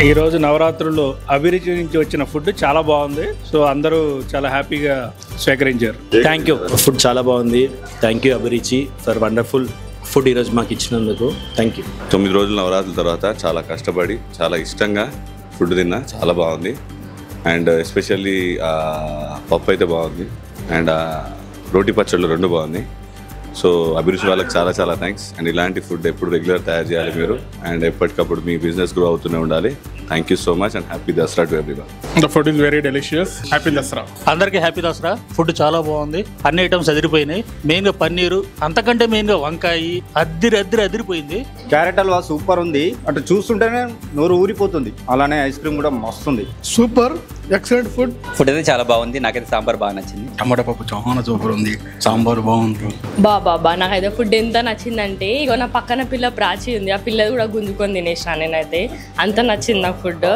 ఈ రోజు నవరాత్రుల్లో అభిరుచి నుంచి వచ్చిన ఫుడ్ చాలా బాగుంది. సో అందరూ చాలా హ్యాపీగా స్వీకరించారు. Thank you. ఫుడ్ చాలా బాగుంది. థ్యాంక్ యూ అభిరుచి ఫర్ వండర్ఫుల్ ఫుడ్ ఈరోజు మాకు ఇచ్చినందుకు. Thank you. 9 రోజుల నవరాత్రుల తర్వాత చాలా కష్టపడి చాలా ఇష్టంగా ఫుడ్ తిన్నా. చాలా బాగుంది. అండ్ ఎస్పెషల్లీ పప్పు అయితే బాగుంది. అండ్ రోటీ పచ్చళ్ళు 2 బాగుంది. సో అభిరుచి వాళ్ళకి చాలా చాలా థ్యాంక్స్. అండ్ ఇలాంటి ఫుడ్ ఎప్పుడు రెగ్యులర్ తయారు చేయాలి మీరు. అండ్ ఎప్పటికప్పుడు మీ బిజినెస్ గ్రో అవుతూనే ఉండాలి. Thank you so much and happy Dasara to everyone. The food is very delicious. Happy Dasra. అందరికీ హ్యాపీ దసరా. ఫుడ్ చాలా బాగుంది. అన్ని ఐటమ్స్ అదిరిపోయినాయి. మెయిన్గా పన్నీరు, అంతకంటే మెయిన్గా వంకాయ అదిరిపోయింది. క్యారెట్ హల్వా సూపర్ ఉంది. అటు చూస్తుంటేనే నోరు ఊరిపోతుంది. అలానే ఐస్ క్రీమ్ కూడా మస్తుంది. Super. Excellent food. ఫుడ్ అయితే చాలా బాగుంది. నాకైతే సాంబార్ బాగా నచ్చింది. టమాటా పప్పు చాలా సూపర్ ఉంది. సాంబార్ బాగుంది. బాబా నాకైతే ఫుడ్ ఎంత నచ్చిందంటే ఇగో నా పక్కన పిల్ల ప్రాచి ఉంది. ఆ పిల్లది కూడా గుంజుకొని తినేసాను నేనైతే. అంత నచ్చింది నాకు ఫుడ్.